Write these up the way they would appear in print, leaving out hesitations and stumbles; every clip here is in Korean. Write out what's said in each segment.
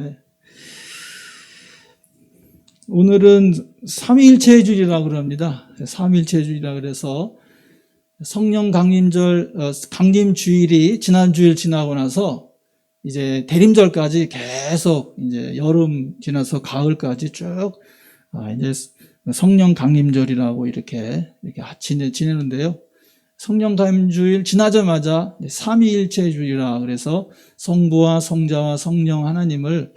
네. 오늘은 삼위일체주의라고 그럽니다. 삼위일체주의라 그래서 성령 강림절, 강림주일이 지난 주일 지나고 나서 이제 대림절까지 계속 이제 여름 지나서 가을까지 쭉 이제 성령 강림절이라고 이렇게 지내는데요. 성령 강림주일 지나자마자 삼위일체주의라 그래서 성부와 성자와 성령 하나님을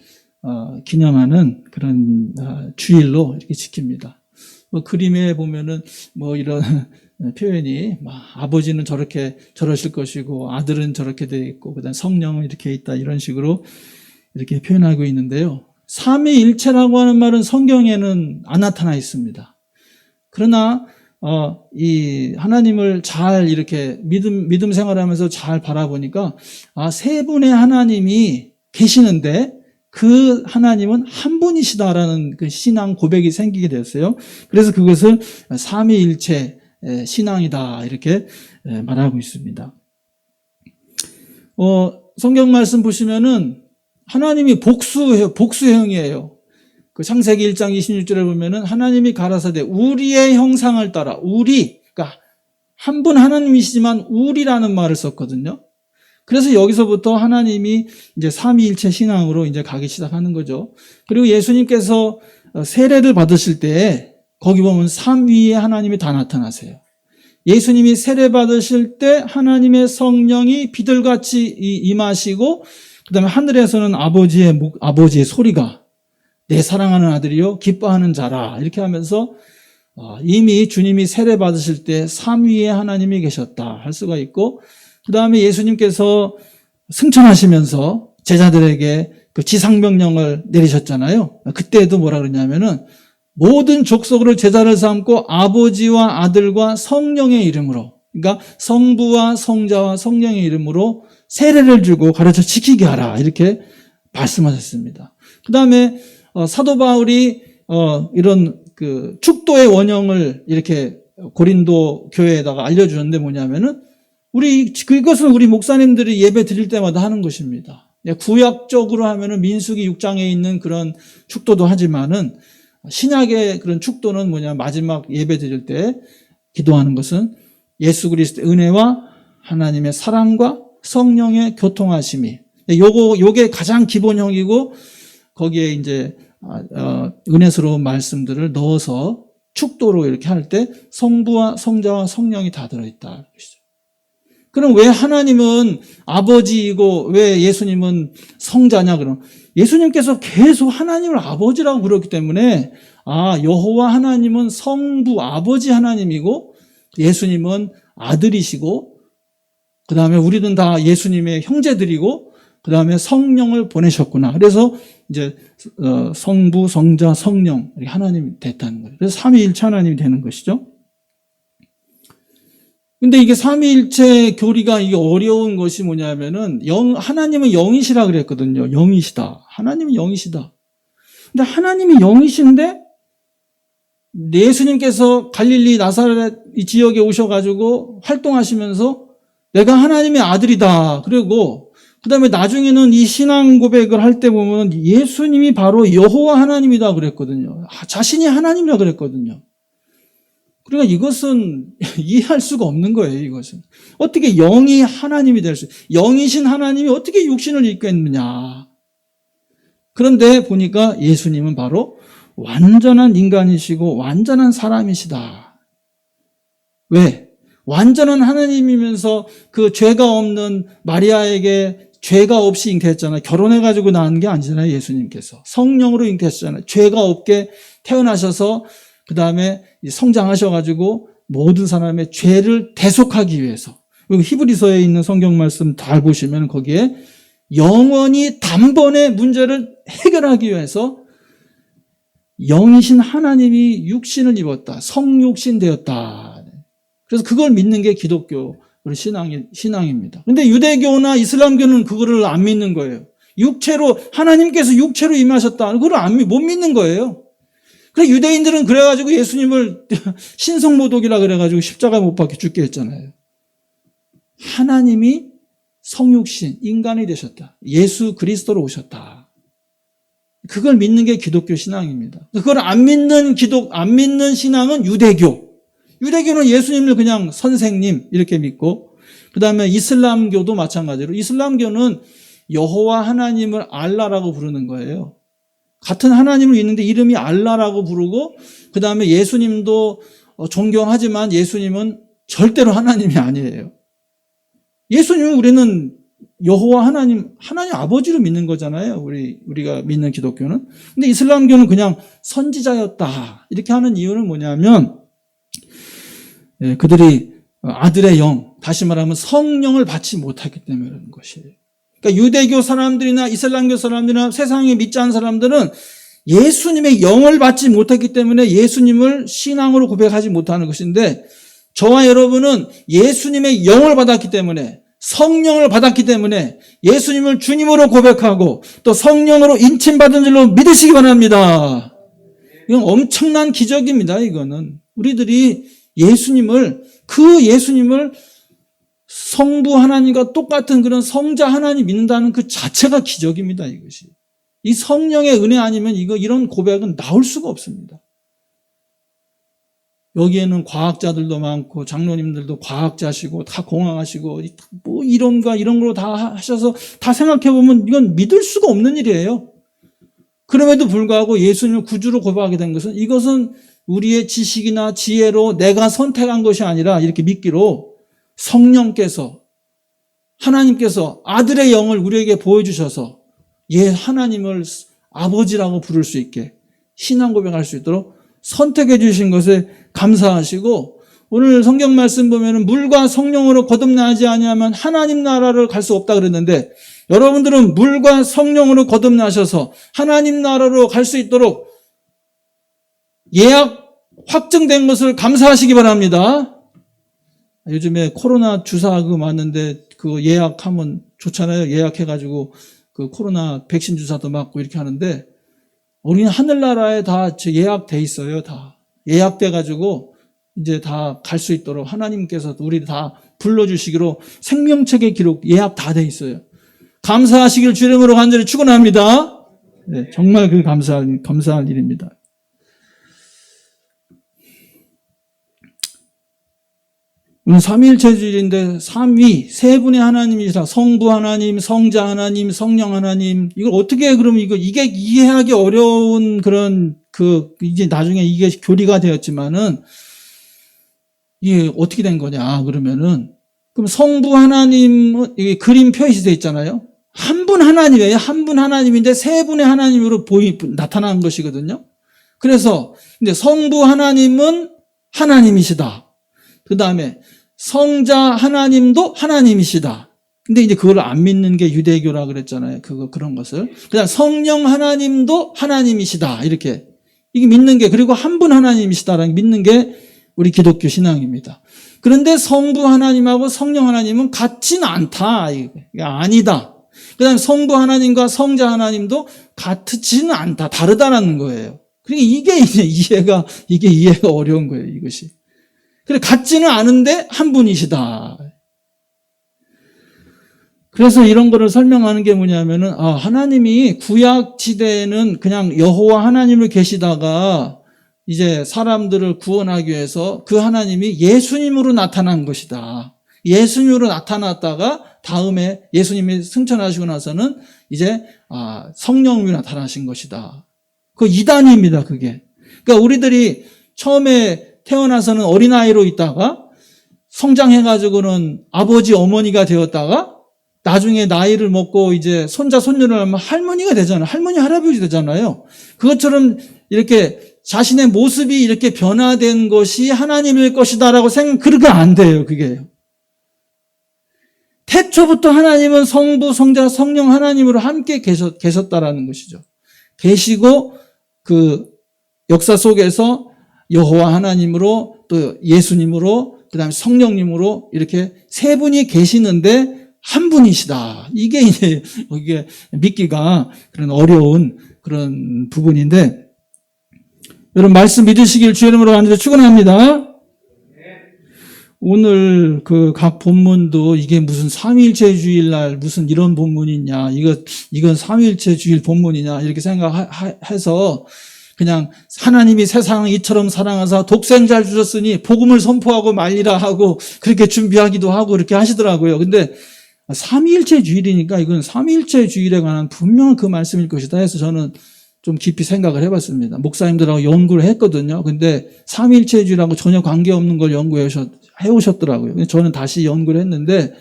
기념하는 그런 주일로 이렇게 지킵니다. 뭐 그림에 보면은 뭐 이런 표현이 아버지는 저러실 것이고 아들은 저렇게 돼 있고 그다음 성령은 이렇게 있다 이런 식으로 이렇게 표현하고 있는데요. 삼위일체라고 하는 말은 성경에는 안 나타나 있습니다. 그러나 이 하나님을 잘 이렇게 믿음 생활하면서 잘 바라보니까 세 분의 하나님이 계시는데 그 하나님은 한 분이시다라는 그 신앙 고백이 생기게 되었어요. 그래서 그것을 삼위일체 신앙이다 이렇게 말하고 있습니다. 성경 말씀 보시면은 하나님이 복수형이에요. 그 창세기 1장 26절에 보면은 하나님이 가라사대 우리의 형상을 따라 그러니까 한 분 하나님이시지만 우리라는 말을 썼거든요. 그래서 여기서부터 하나님이 이제 삼위일체 신앙으로 이제 가기 시작하는 거죠. 그리고 예수님께서 세례를 받으실 때 거기 보면 삼위의 하나님이 다 나타나세요. 예수님이 세례 받으실 때 하나님의 성령이 비둘같이 임하시고 그다음에 하늘에서는 아버지의 소리가 내 사랑하는 아들이요 기뻐하는 자라 이렇게 하면서 이미 주님이 세례 받으실 때 삼위의 하나님이 계셨다 할 수가 있고 그 다음에 예수님께서 승천하시면서 제자들에게 그 지상명령을 내리셨잖아요. 그때도 뭐라 그러냐면은 모든 족속으로 제자를 삼고 아버지와 아들과 성령의 이름으로 그러니까 성부와 성자와 성령의 이름으로 세례를 주고 가르쳐 지키게 하라 이렇게 말씀하셨습니다. 그 다음에 사도 바울이 이런 그 축도의 원형을 이렇게 고린도 교회에다가 알려주는데 뭐냐면은 그것은 우리 목사님들이 예배 드릴 때마다 하는 것입니다. 구약적으로 하면은 민수기 6장에 있는 그런 축도도 하지만은 신약의 그런 축도는 마지막 예배 드릴 때 기도하는 것은 예수 그리스도의 은혜와 하나님의 사랑과 성령의 교통하심이 요게 가장 기본형이고 거기에 이제 은혜스러운 말씀들을 넣어서 축도로 이렇게 할 때 성부와 성자와 성령이 다 들어있다. 그럼 왜 하나님은 아버지이고 왜 예수님은 성자냐 그럼 예수님께서 계속 하나님을 아버지라고 부르기 때문에 여호와 하나님은 성부 아버지 하나님이고 예수님은 아들이시고 그 다음에 우리는 다 예수님의 형제들이고 그 다음에 성령을 보내셨구나. 그래서 이제 성부, 성자, 성령 하나님이 됐다는 거예요. 그래서 삼위일체 하나님이 되는 것이죠. 근데 이게 삼위일체 교리가 이게 어려운 것이 뭐냐면은 하나님은 영이시라 그랬거든요. 영이시다. 하나님은 영이시다. 근데 하나님이 영이신데 예수님께서 갈릴리 나사렛 이 지역에 오셔가지고 활동하시면서 내가 하나님의 아들이다. 그리고 그 다음에 나중에는 이 신앙 고백을 할 때 보면 예수님이 바로 여호와 하나님이다 그랬거든요. 자신이 하나님이라 그랬거든요. 그러니까 이것은 이해할 수가 없는 거예요, 이것은. 어떻게 영이 하나님이 될 영이신 하나님이 어떻게 육신을 입겠느냐. 그런데 보니까 예수님은 바로 완전한 인간이시고 완전한 사람이시다. 왜? 완전한 하나님이면서 그 죄가 없는 마리아에게 죄가 없이 잉태했잖아요. 결혼해가지고 낳은 게 아니잖아요, 예수님께서. 성령으로 잉태했잖아요. 죄가 없게 태어나셔서 그 다음에 성장하셔가지고 모든 사람의 죄를 대속하기 위해서. 그리고 히브리서에 있는 성경 말씀 다 보시면 거기에 영원히 단번에 문제를 해결하기 위해서 영이신 하나님이 육신을 입었다. 성육신 되었다. 그래서 그걸 믿는 게 기독교 신앙입니다. 근데 유대교나 이슬람교는 그거를 안 믿는 거예요. 하나님께서 육체로 임하셨다. 그걸 못 믿는 거예요. 그래서 유대인들은 그래가지고 예수님을 신성모독이라 그래가지고 십자가 못 박혀 죽게 했잖아요. 하나님이 성육신, 인간이 되셨다. 예수 그리스도로 오셨다. 그걸 믿는 게 기독교 신앙입니다. 그걸 안 믿는 신앙은 유대교. 유대교는 예수님을 그냥 선생님 이렇게 믿고, 그 다음에 이슬람교도 마찬가지로 이슬람교는 여호와 하나님을 알라라고 부르는 거예요. 같은 하나님을 믿는데 이름이 알라라고 부르고, 그 다음에 예수님도 존경하지만 예수님은 절대로 하나님이 아니에요. 예수님은 우리는 여호와 하나님 아버지로 믿는 거잖아요. 우리가 믿는 기독교는. 근데 이슬람교는 그냥 선지자였다 이렇게 하는 이유는 뭐냐면, 그들이 아들의 영, 다시 말하면 성령을 받지 못했기 때문에 그런 것이에요. 그러니까 유대교 사람들이나 이슬람교 사람들이나 세상에 믿지 않은 사람들은 예수님의 영을 받지 못했기 때문에 예수님을 신앙으로 고백하지 못하는 것인데, 저와 여러분은 예수님의 영을 받았기 때문에, 성령을 받았기 때문에 예수님을 주님으로 고백하고 또 성령으로 인침받은 줄로 믿으시기 바랍니다. 이건 엄청난 기적입니다. 이거는 우리들이 그 예수님을 성부 하나님과 똑같은 그런 성자 하나님 믿는다는 그 자체가 기적입니다. 이것이. 이 성령의 은혜 아니면 이런 고백은 나올 수가 없습니다. 여기에는 과학자들도 많고 장로님들도 과학자시고 다 공학하시고 뭐 이론과 이런 걸로 다 하셔서 다 생각해보면 이건 믿을 수가 없는 일이에요. 그럼에도 불구하고 예수님을 구주로 고백하게 된 것은, 이것은 우리의 지식이나 지혜로 내가 선택한 것이 아니라 이렇게 믿기로 성령께서, 하나님께서 아들의 영을 우리에게 보여주셔서 하나님을 아버지라고 부를 수 있게 신앙 고백할 수 있도록 선택해 주신 것에 감사하시고, 오늘 성경 말씀 보면은 물과 성령으로 거듭나지 아니하면 하나님 나라를 갈 수 없다 그랬는데, 여러분들은 물과 성령으로 거듭나셔서 하나님 나라로 갈 수 있도록 예약 확정된 것을 감사하시기 바랍니다. 요즘에 코로나 주사 그거 맞는데 그거 예약하면 좋잖아요. 예약해가지고 그 코로나 백신 주사도 맞고 이렇게 하는데, 우리는 하늘나라에 다 예약돼 있어요. 다 예약돼가지고 이제 다 갈 수 있도록 하나님께서 우리 다 불러주시기로 생명책에 기록 예약 다 돼 있어요. 감사하시길 주 이름으로 간절히 축원합니다. 네, 정말 그 감사할 일입니다. 오늘 삼위일체주일인데 삼위 세 분의 하나님이시라, 성부 하나님, 성자 하나님, 성령 하나님. 이걸 어떻게 그러면 이게 이해하기 어려운 그런 이제 나중에 이게 교리가 되었지만은, 이게 어떻게 된 거냐 그러면은, 그럼 성부 하나님은 이게 그림 표시되어 있잖아요. 한 분 하나님이에요. 한 분 하나님인데 세 분의 하나님으로 나타나는 것이거든요. 그래서 근데 성부 하나님은 하나님이시다. 그 다음에 성자 하나님도 하나님이시다. 근데 이제 그걸 안 믿는 게 유대교라 그랬잖아요. 그런 것을. 그다음 성령 하나님도 하나님이시다. 이렇게. 이게 믿는 게, 그리고 한 분 하나님이시다라는 믿는 게 우리 기독교 신앙입니다. 그런데 성부 하나님하고 성령 하나님은 같지는 않다. 이게 아니다. 그다음 성부 하나님과 성자 하나님도 같지는 않다. 다르다라는 거예요. 그러니까 이게 이제 이해가 어려운 거예요. 이것이. 그래, 같지는 않은데 한 분이시다. 그래서 이런 거를 설명하는 게 뭐냐면은, 하나님이 구약 시대에는 그냥 여호와 하나님을 계시다가 이제 사람들을 구원하기 위해서 그 하나님이 예수님으로 나타난 것이다. 예수님으로 나타났다가 다음에 예수님이 승천하시고 나서는 이제 성령으로 나타나신 것이다. 그 이단입니다, 그게. 그러니까 우리들이 처음에 태어나서는 어린아이로 있다가 성장해가지고는 아버지, 어머니가 되었다가 나중에 나이를 먹고 이제 손자, 손녀를 하면 할머니가 되잖아요. 할머니, 할아버지 되잖아요. 그것처럼 이렇게 자신의 모습이 이렇게 변화된 것이 하나님일 것이다라고 그러면 안 돼요, 그게. 태초부터 하나님은 성부, 성자, 성령 하나님으로 함께 계셨다라는 것이죠. 계시고 그 역사 속에서 여호와 하나님으로 또 예수님으로 그다음에 성령님으로 이렇게 세 분이 계시는데 한 분이시다. 이게 믿기가 그런 어려운 그런 부분인데, 여러분 말씀 믿으시길 주의 이름으로 간절히 축원합니다. 오늘 그 각 본문도 이게 무슨 삼위일체 주일날 무슨 이런 본문이 있냐, 이건 삼위일체 주일 본문이냐, 이렇게 생각해서 그냥 하나님이 세상을 이처럼 사랑하사 독생자를 주셨으니 복음을 선포하고 말리라 하고 그렇게 준비하기도 하고 그렇게 하시더라고요. 근데 삼위일체 주일이니까 이건 삼위일체 주일에 관한 분명한 그 말씀일 것이다 해서 저는 좀 깊이 생각을 해봤습니다. 목사님들하고 연구를 했거든요. 근데 삼위일체 주일하고 전혀 관계없는 걸 연구해 오셨더라고요. 저는 다시 연구를 했는데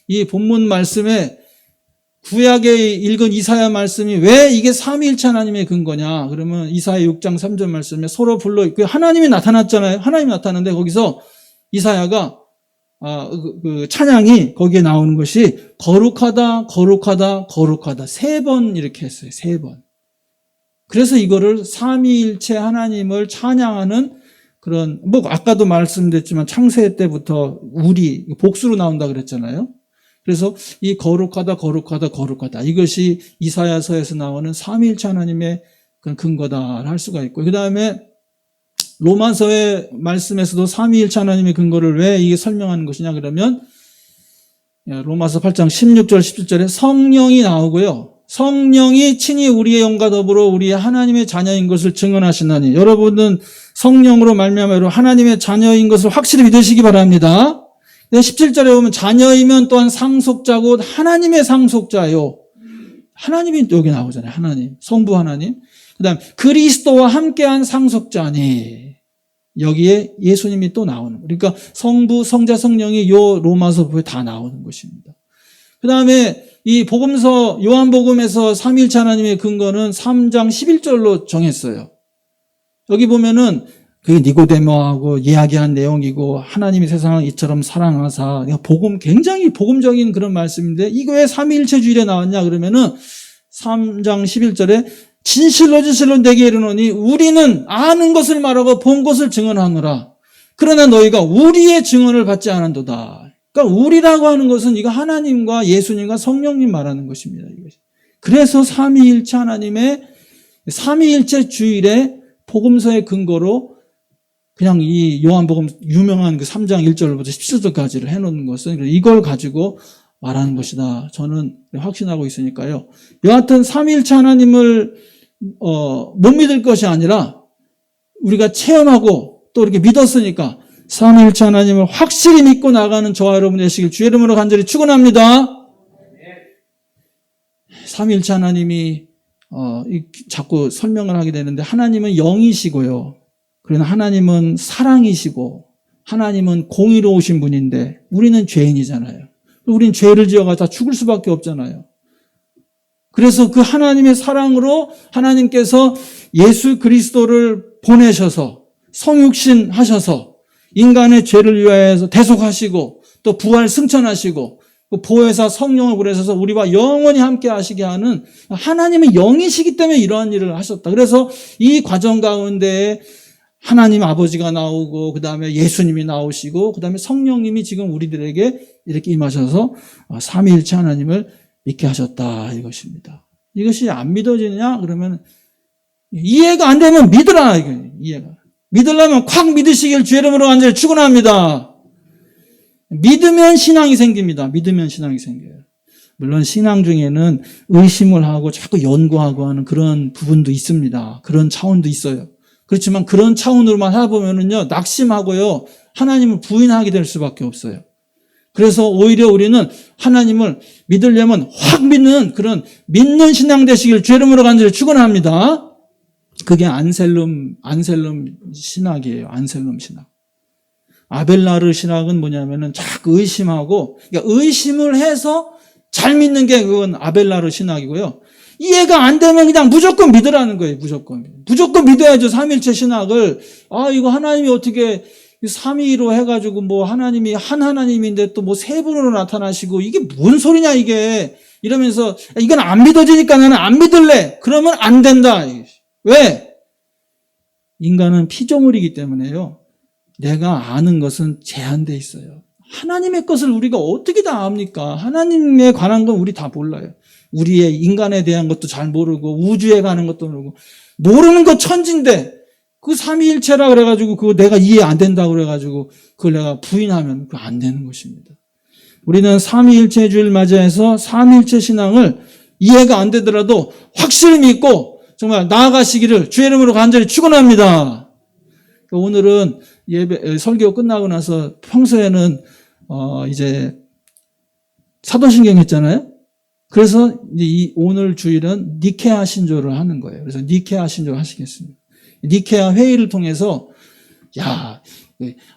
이 본문 말씀에 구약에 읽은 이사야 말씀이 왜 이게 삼위일체 하나님의 근거냐? 그러면 이사야 6장 3절 말씀에 서로 불러 하나님이 나타났잖아요. 하나님이 나타났는데 거기서 이사야가 그 찬양이 거기에 나오는 것이 거룩하다, 거룩하다, 거룩하다 3번 이렇게 했어요. 3번. 그래서 이거를 삼위일체 하나님을 찬양하는 그런, 아까도 말씀드렸지만 창세 때부터 우리 복수로 나온다 그랬잖아요. 그래서 이 거룩하다, 거룩하다, 거룩하다 이것이 이사야서에서 나오는 삼위일체 하나님의 근거다 할 수가 있고, 그 다음에 로마서의 말씀에서도 삼위일체 하나님의 근거를 왜 이게 설명하는 것이냐 그러면 로마서 8장 16절 17절에 성령이 나오고요. 성령이 친히 우리의 영과 더불어 우리의 하나님의 자녀인 것을 증언하시나니, 여러분은 성령으로 말미암아 하나님의 자녀인 것을 확실히 믿으시기 바랍니다. 17절에 보면 자녀이면 또한 상속자고 하나님의 상속자요. 하나님이 여기 나오잖아요. 하나님, 성부 하나님. 그 다음 그리스도와 함께한 상속자니, 여기에 예수님이 또 나오는, 그러니까 성부, 성자, 성령이 요 로마서부에 다 나오는 것입니다. 그 다음에 이 복음서 요한복음에서 삼위일체 하나님의 근거는 3장 11절로 정했어요. 여기 보면은 그게 니고데모하고 이야기한 내용이고, 하나님이 세상을 이처럼 사랑하사, 복음, 굉장히 복음적인 그런 말씀인데 이거 왜 삼위일체 주일에 나왔냐 그러면은 3장 11절에 진실로 진실로 내게 이르노니 우리는 아는 것을 말하고 본 것을 증언하노라. 그러나 너희가 우리의 증언을 받지 않은도다. 그러니까 우리라고 하는 것은 이거 하나님과 예수님과 성령님 말하는 것입니다. 이것이. 그래서 삼위일체 하나님의 삼위일체 주일의 복음서의 근거로 그냥 이 요한복음 유명한 그 3장 1절부터 17절까지를 해놓는 것은 이걸 가지고 말하는 것이다. 저는 확신하고 있으니까요. 여하튼 삼위일체 하나님을 못 믿을 것이 아니라 우리가 체험하고 또 이렇게 믿었으니까 삼위일체 하나님을 확실히 믿고 나가는 저와 여러분 되시길 주의 이름으로 간절히 축원합니다. 삼위일체 하나님이 자꾸 설명을 하게 되는데, 하나님은 영이시고요. 그러나 하나님은 사랑이시고 하나님은 공의로우신 분인데 우리는 죄인이잖아요. 우린 죄를 지어가 다 죽을 수밖에 없잖아요. 그래서 그 하나님의 사랑으로 하나님께서 예수 그리스도를 보내셔서 성육신 하셔서 인간의 죄를 위하여서 대속하시고 또 부활 승천하시고 보혜사 성령을 보내셔서 우리와 영원히 함께 하시게 하는 하나님의 영이시기 때문에 이러한 일을 하셨다. 그래서 이 과정 가운데 하나님 아버지가 나오고 그 다음에 예수님이 나오시고 그 다음에 성령님이 지금 우리들에게 이렇게 임하셔서 삼위일체 하나님을 믿게 하셨다 이것입니다. 이것이 안 믿어지느냐 그러면 이해가 안 되면 믿으라. 이해가 믿으려면 콱 믿으시길 주의 이름으로 간절히 축원합니다. 믿으면 신앙이 생깁니다. 믿으면 신앙이 생겨요. 물론 신앙 중에는 의심을 하고 자꾸 연구하고 하는 그런 부분도 있습니다. 그런 차원도 있어요. 그렇지만 그런 차원으로만 하다 보면은요, 낙심하고요, 하나님을 부인하게 될 수밖에 없어요. 그래서 오히려 우리는 하나님을 믿으려면 확 믿는 그런 믿는 신앙 되시길 주의 이름으로 간절히 축원합니다. 그게 안셀름 신학이에요. 안셀름 신학. 아벨라르 신학은 뭐냐면은 자꾸 의심하고, 그러니까 의심을 해서 잘 믿는 게 그건 아벨라르 신학이고요. 이해가 안 되면 그냥 무조건 믿으라는 거예요. 무조건 믿어야죠. 삼위일체 신학을. 이거 하나님이 어떻게 삼위로 해가지고 뭐 하나님이 한 하나님인데 또 뭐 세 분으로 나타나시고 이게 뭔 소리냐 이게. 이러면서 이건 안 믿어지니까 나는 안 믿을래. 그러면 안 된다. 왜? 인간은 피조물이기 때문에요. 내가 아는 것은 제한되어 있어요. 하나님의 것을 우리가 어떻게 다 압니까? 하나님에 관한 건 우리 다 몰라요. 우리의 인간에 대한 것도 잘 모르고 우주에 관한 것도 모르고 모르는 것 천진데 그 삼위일체라 그래가지고 그거 내가 이해 안 된다고 그래가지고 그걸 내가 부인하면 그거 안 되는 것입니다. 우리는 삼위일체주의를 맞이해서 삼위일체 신앙을 이해가 안 되더라도 확실히 믿고 정말 나아가시기를 주의 이름으로 간절히 축원합니다. 오늘은 예배 설교 끝나고 나서 평소에는 이제 사도신경 했잖아요. 그래서 이 오늘 주일은 니케아 신조를 하는 거예요. 그래서 니케아 신조를 하시겠습니다. 니케아 회의를 통해서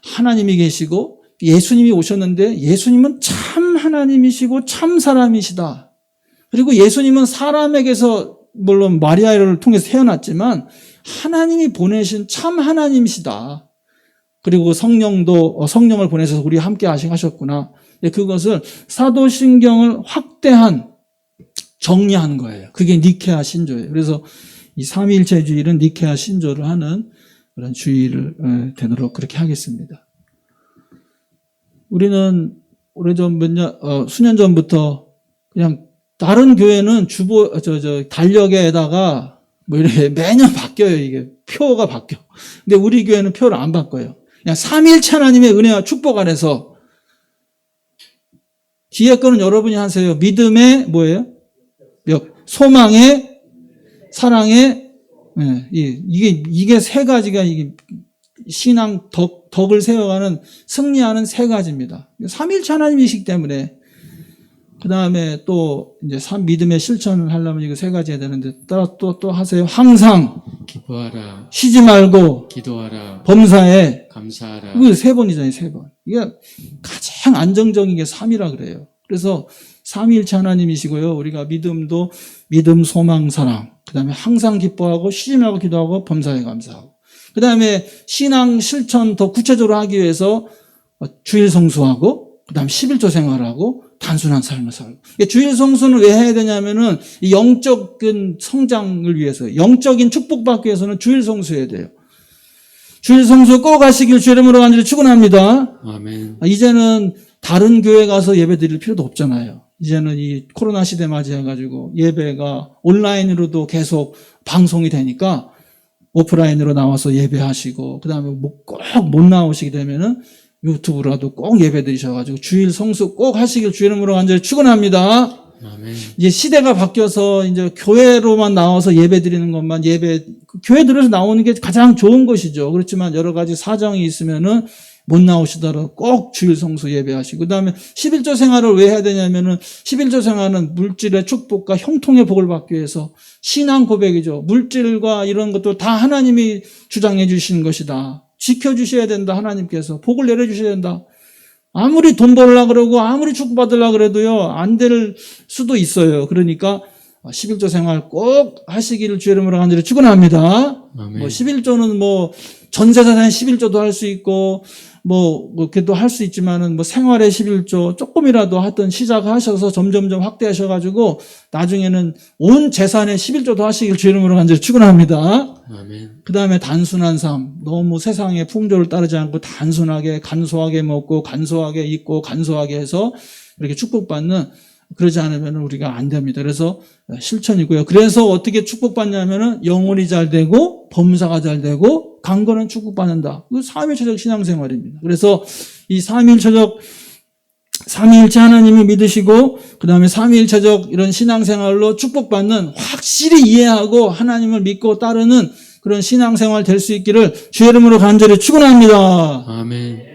하나님이 계시고 예수님이 오셨는데 예수님은 참 하나님이시고 참 사람이시다. 그리고 예수님은 사람에게서 물론 마리아를 통해서 태어났지만 하나님이 보내신 참 하나님이시다. 그리고 성령을 보내셔서 우리 함께 하셨구나. 그것을 사도신경을 확대한 정리한 거예요. 그게 니케아 신조예요. 그래서 이 삼위일체 주일은 니케아 신조를 하는 그런 주일을 되도록 그렇게 하겠습니다. 우리는 오래전 수년 전부터 그냥 다른 교회는 달력에다가 뭐 이렇게 매년 바뀌어요. 이게 표가 바뀌어. 근데 우리 교회는 표를 안 바꿔요. 그냥 삼위일체 하나님의 은혜와 축복 안에서 뒤에 거는 여러분이 하세요. 믿음의 뭐예요? 소망의 사랑의 이게 세 가지가 이게 신앙 덕을 세워가는 승리하는 세 가지입니다. 삼위일체 하나님이시기 때문에 그 다음에 또 이제 믿음의 실천을 하려면 이거 세 가지 해야 되는데 따라 또 하세요. 항상 기뻐하라. 쉬지 말고 기도하라. 범사에 감사하라. 이거 세 번이잖아요. 세 번. 이게 가장 안정적인 게 3이라 그래요. 그래서 삼위일체 하나님이시고요. 우리가 믿음도 믿음, 소망, 사랑. 그 다음에 항상 기뻐하고 쉬지 말고 기도하고 범사에 감사하고. 그 다음에 신앙 실천 더 구체적으로 하기 위해서 주일 성수하고 그 다음에 11조 생활하고 단순한 삶을 살고. 주일 성수는 왜 해야 되냐면은 영적인 성장을 위해서, 영적인 축복받기 위해서는 주일 성수해야 돼요. 주일 성수 꼭 하시길 주의 이름으로 간절히 축원합니다. 아멘. 이제는 다른 교회 가서 예배 드릴 필요도 없잖아요. 이제는 이 코로나 시대 맞이해가지고 예배가 온라인으로도 계속 방송이 되니까 오프라인으로 나와서 예배하시고, 그 다음에 꼭 못 나오시게 되면은 유튜브라도 꼭 예배 드리셔가지고 주일 성수 꼭 하시길 주의 이름으로 간절히 축원합니다. 아멘. 이제 시대가 바뀌어서 이제 교회로만 나와서 예배 드리는 것만 교회 들어서 나오는 게 가장 좋은 것이죠. 그렇지만 여러 가지 사정이 있으면은 못 나오시더라도 꼭 주일 성수 예배하시고, 그 다음에 11조 생활을 왜 해야 되냐면은 11조 생활은 물질의 축복과 형통의 복을 받기 위해서 신앙 고백이죠. 물질과 이런 것도 다 하나님이 주장해 주신 것이다. 지켜주셔야 된다. 하나님께서 복을 내려주셔야 된다. 아무리 돈 벌려고 그러고 아무리 축복받으려고 그래도요 안 될 수도 있어요. 그러니까 11조 생활 꼭 하시기를 주의 이름으로 간절히 축원합니다. 아멘. 11조는 전세자산의 11조도 할 수 있고 그래도 할 수 있지만은 생활의 11조 조금이라도 하던 시작하셔서 점점점 확대하셔가지고 나중에는 온 재산의 11조도 하시길 주의 이름으로 간절히 축원합니다. 아멘. 그 다음에 단순한 삶, 너무 세상의 풍조를 따르지 않고 단순하게 간소하게 먹고 간소하게 입고 간소하게 해서 이렇게 축복받는, 그러지 않으면 우리가 안 됩니다. 그래서 실천이고요. 그래서 어떻게 축복받냐면은 영혼이 잘 되고 범사가 잘 되고 강건은 축복받는다. 이거 삼위일체적 신앙생활입니다. 그래서 이 삼위일체 하나님을 믿으시고 그 다음에 삼위일체적 이런 신앙생활로 축복받는, 확실히 이해하고 하나님을 믿고 따르는 그런 신앙생활 될 수 있기를 주의 이름으로 간절히 축원합니다. 아멘.